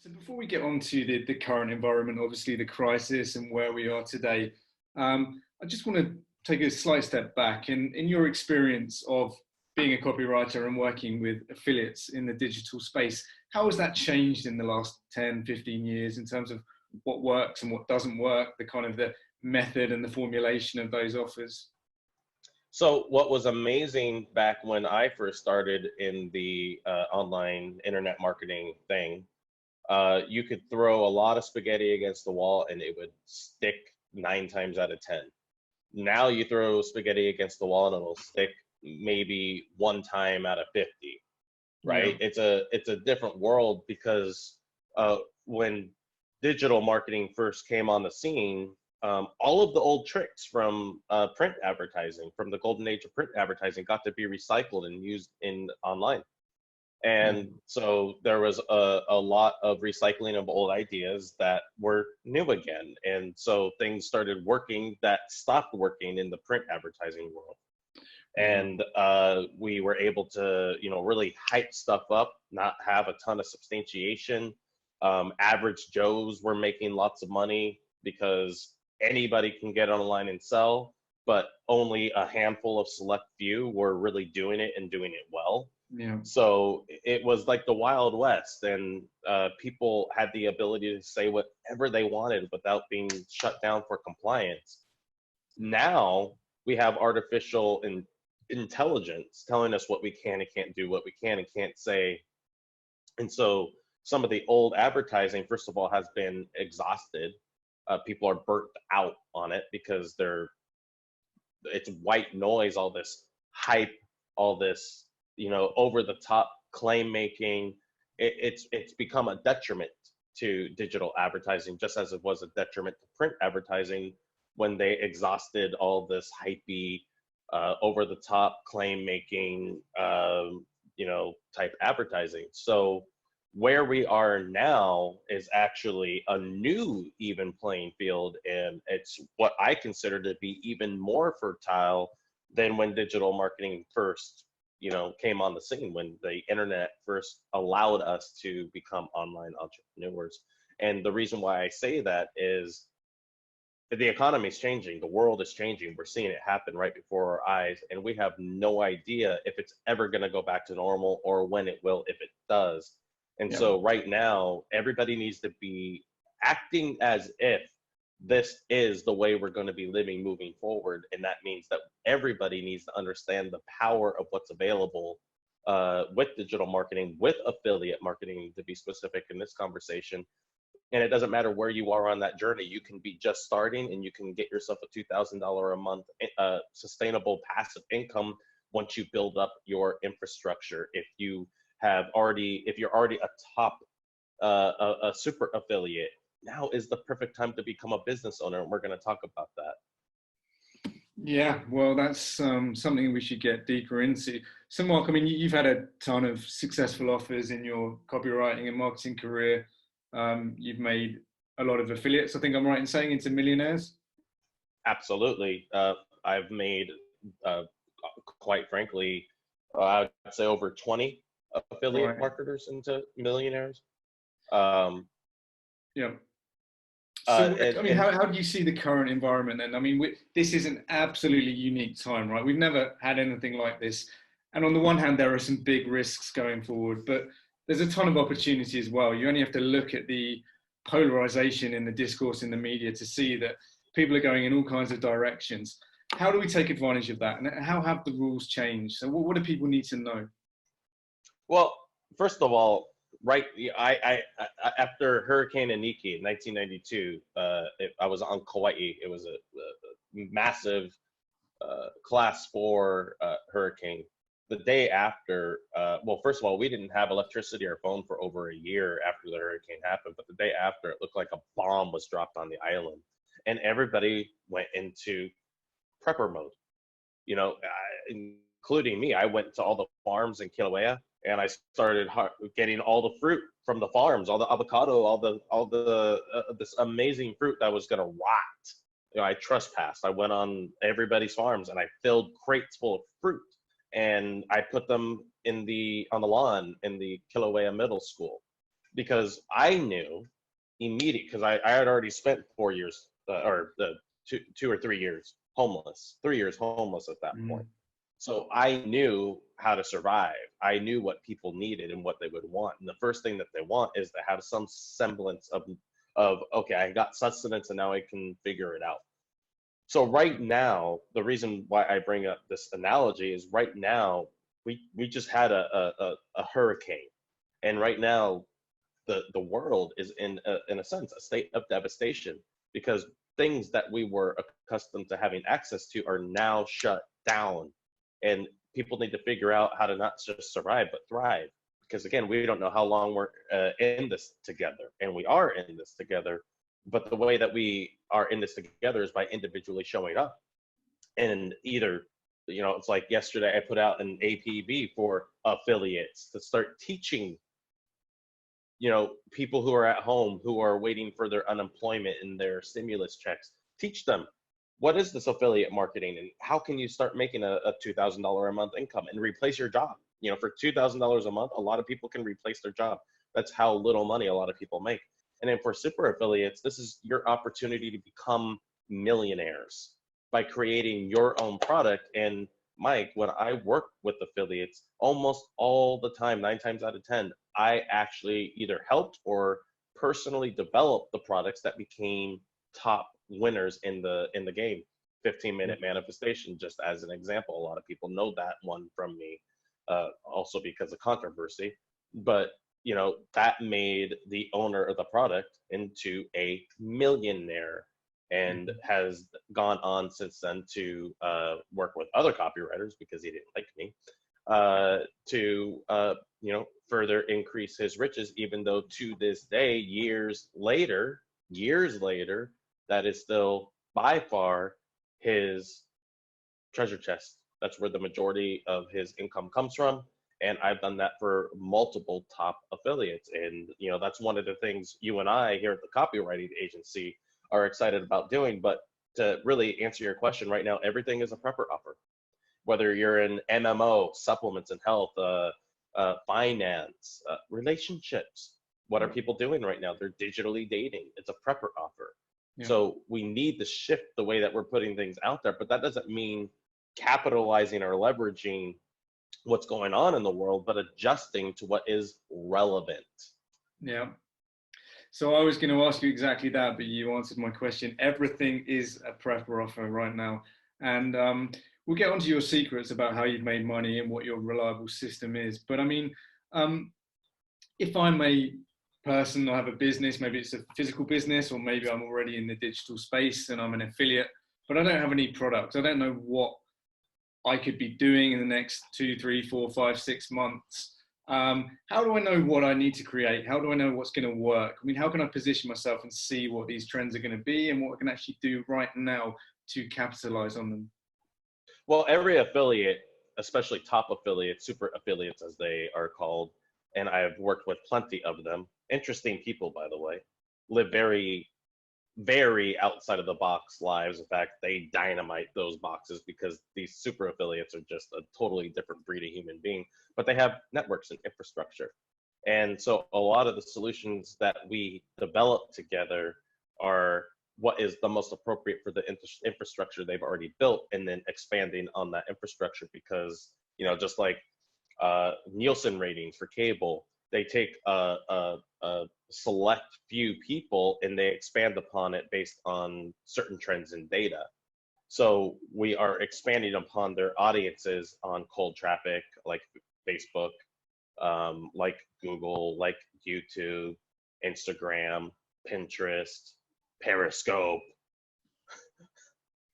So before we get on to the current environment, obviously the crisis and where we are today, I just want to take a slight step back. In your experience of being a copywriter and working with affiliates in the digital space, how has that changed in the last 10, 15 years in terms of what works and what doesn't work, the kind of the method and the formulation of those offers? So what was amazing back when I first started in the online internet marketing thing, you could throw a lot of spaghetti against the wall and it would stick 9 times out of 10. Now you throw spaghetti against the wall and it'll stick maybe 1 time out of 50, right? Yeah. It's a different world because when digital marketing first came on the scene, all of the old tricks from print advertising, from the golden age of print advertising, got to be recycled and used in online. And so there was a lot of recycling of old ideas that were new again. And so things started working that stopped working in the print advertising world. And we were able to, really hype stuff up, not have a ton of substantiation. Average Joes were making lots of money because anybody can get online and sell, but only a handful of select few were really doing it and doing it well. Yeah. So it was like the Wild West, and people had the ability to say whatever they wanted without being shut down for compliance. Now we have artificial intelligence telling us what we can and can't do, what we can and can't say. And so some of the old advertising, first of all, has been exhausted. People are burnt out on it because it's white noise, all this hype, all this, over the top claim making. It's become a detriment to digital advertising, just as it was a detriment to print advertising when they exhausted all this hypey, over the top claim making, type advertising. So where we are now is actually a new even playing field, and it's what I consider to be even more fertile than when digital marketing first, came on the scene, when the internet first allowed us to become online entrepreneurs. And the reason why I say that is the economy is changing, the world is changing. We're seeing it happen right before our eyes, and we have no idea if it's ever going to go back to normal or when it will, if it does. And so right now, everybody needs to be acting as if this is the way we're going to be living moving forward. And that means that everybody needs to understand the power of what's available with digital marketing, with affiliate marketing, to be specific in this conversation. And it doesn't matter where you are on that journey. You can be just starting and you can get yourself a $2,000 a month sustainable passive income once you build up your infrastructure. If you're already a top, a super affiliate, now is the perfect time to become a business owner. And we're going to talk about that. Yeah, well, that's something we should get deeper into. So Mark, I mean, you've had a ton of successful offers in your copywriting and marketing career. You've made a lot of affiliates, I think I'm right in saying, into millionaires. Absolutely. I've made, quite frankly, I'd say over 20 affiliate marketers into millionaires. Yeah. So, I mean, how do you see the current environment then? I mean, this is an absolutely unique time, right? We've never had anything like this. And on the one hand, there are some big risks going forward, but there's a ton of opportunity as well. You only have to look at the polarization in the discourse in the media to see that people are going in all kinds of directions. How do we take advantage of that? And how have the rules changed? So what do people need to know? Well, first of all, right, I after Hurricane Iniki in 1992, I was on Kauai. It was a massive class 4 hurricane. The day after, well, first of all, we didn't have electricity or phone for over a year after the hurricane happened. But the day after, it looked like a bomb was dropped on the island, and everybody went into prepper mode. Including me. I went to all the farms in Kilauea, and I started getting all the fruit from the farms, all the avocado, all the this amazing fruit that was gonna rot. I trespassed. I went on everybody's farms and I filled crates full of fruit, and I put them on the lawn in the Kilauea Middle School. because I knew immediate, because I had already spent 4 years or the 2 or 3 years homeless, 3 years homeless at that point. So I knew how to survive. I knew what people needed and what they would want. And the first thing that they want is to have some semblance of okay, I got sustenance and now I can figure it out. So right now, the reason why I bring up this analogy is right now we just had a hurricane, and right now the world is in a sense a state of devastation because things that we were accustomed to having access to are now shut down, and people need to figure out how to not just survive but thrive, because again, we don't know how long we're in this together, and we are in this together, but the way that we are in this together is by individually showing up. And either, it's like yesterday I put out an APB for affiliates to start teaching people who are at home, who are waiting for their unemployment and their stimulus checks. Teach them, what is this affiliate marketing and how can you start making a $2,000 a month income and replace your job? For $2,000 a month, a lot of people can replace their job. That's how little money a lot of people make. And then for super affiliates, this is your opportunity to become millionaires by creating your own product. And Mike, when I work with affiliates, almost all the time, 9 times out of 10, I actually either helped or personally developed the products that became top winners in the game. 15-minute manifestation, just as an example. A lot of people know that one from me, also because of controversy. But that made the owner of the product into a millionaire, and has gone on since then to work with other copywriters because he didn't like me, to further increase his riches, even though to this day, years later, that is still by far his treasure chest. That's where the majority of his income comes from. And I've done that for multiple top affiliates. And, that's one of the things you and I here at the copywriting agency are excited about doing. But to really answer your question right now, everything is a prepper offer. Whether you're in MMO, supplements and health, finance, relationships, what are people doing right now? They're digitally dating. It's a prepper offer. Yeah. So we need to shift the way that we're putting things out there, but that doesn't mean capitalizing or leveraging what's going on in the world, but adjusting to what is relevant. Yeah. So I was going to ask you exactly that, but you answered my question. Everything is a prepper offer right now. And we'll get onto your secrets about how you've made money and what your reliable system is. But I mean, if I'm a person, I have a business, maybe it's a physical business, or maybe I'm already in the digital space and I'm an affiliate, but I don't have any products. I don't know what I could be doing in the next 2, 3, 4, 5, 6 months. How do I know what I need to create? How do I know what's going to work? I mean, how can I position myself and see what these trends are going to be and what I can actually do right now to capitalize on them? Well, every affiliate, especially top affiliates, super affiliates as they are called, and I've worked with plenty of them, interesting people, by the way, live very, very outside of the box lives. In fact, they dynamite those boxes because these super affiliates are just a totally different breed of human being, but they have networks and infrastructure. And so a lot of the solutions that we develop together are what is the most appropriate for the infrastructure they've already built, and then expanding on that infrastructure, because just like Nielsen ratings for cable, they take a select few people and they expand upon it based on certain trends and data. So we are expanding upon their audiences on cold traffic, like Facebook, like Google, like YouTube, Instagram, Pinterest, Periscope,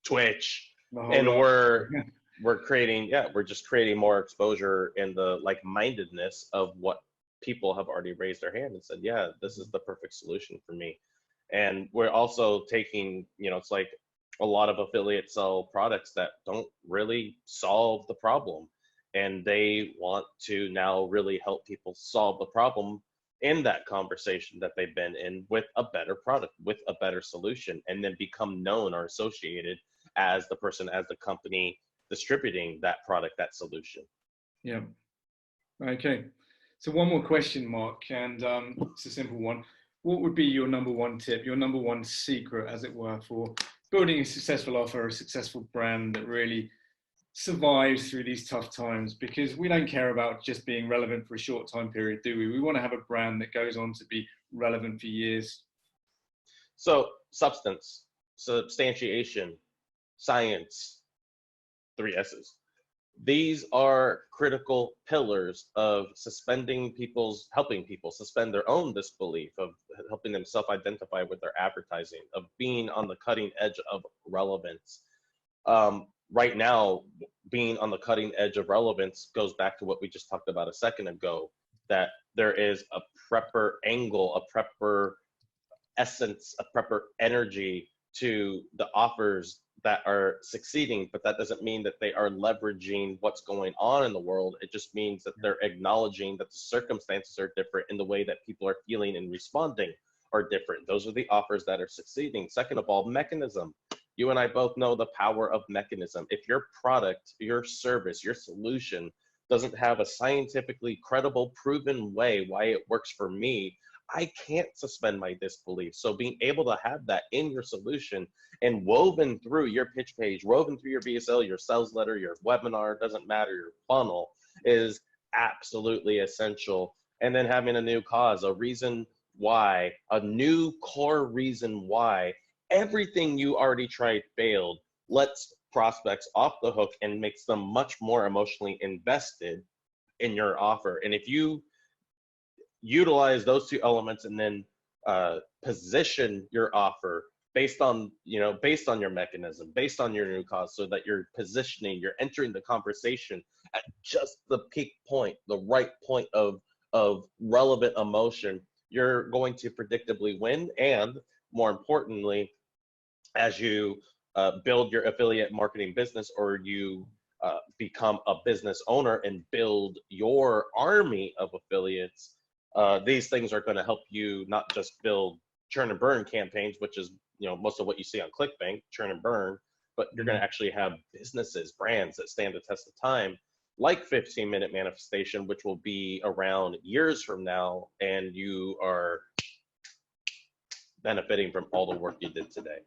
Twitch, and we're creating, we're just creating more exposure in the like-mindedness of what people have already raised their hand and said, yeah, this is the perfect solution for me. And we're also taking, it's like a lot of affiliates sell products that don't really solve the problem, and they want to now really help people solve the problem in that conversation that they've been in with a better product, with a better solution, and then become known or associated as the person, as the company distributing that product, that solution. Yeah. Okay. So one more question, Mark, and it's a simple one. What would be your number one tip, your number one secret, as it were, for building a successful offer, a successful brand that really survives through these tough times? Because we don't care about just being relevant for a short time period, do we? We want to have a brand that goes on to be relevant for years. So substance, substantiation, science, 3 S's. These are critical pillars of helping people suspend their own disbelief, of helping them self-identify with their advertising, of being on the cutting edge of relevance. Right now, being on the cutting edge of relevance goes back to what we just talked about a second ago, that there is a prepper angle, a prepper essence, a prepper energy to the offers that are succeeding, but that doesn't mean that they are leveraging what's going on in the world. It just means that they're acknowledging that the circumstances are different in the way that people are feeling and responding are different. Those are the offers that are succeeding. Second of all, mechanism. You and I both know the power of mechanism. If your product, your service, your solution doesn't have a scientifically credible, proven way why it works for me, I can't suspend my disbelief. So being able to have that in your solution and woven through your pitch page, woven through your VSL, your sales letter, your webinar, doesn't matter, your funnel, is absolutely essential. And then having a new cause, a reason why, a new core reason why everything you already tried failed, lets prospects off the hook and makes them much more emotionally invested in your offer. And if you utilize those two elements and then position your offer based on your mechanism, based on your new cause, so that you're positioning, you're entering the conversation at just the peak point, the right point of relevant emotion, you're going to predictably win. And more importantly, as you build your affiliate marketing business, or you become a business owner and build your army of affiliates, these things are going to help you not just build churn and burn campaigns, which is most of what you see on ClickBank, churn and burn, but you're going to actually have businesses, brands that stand the test of time, like 15-minute manifestation, which will be around years from now, and you are benefiting from all the work you did today.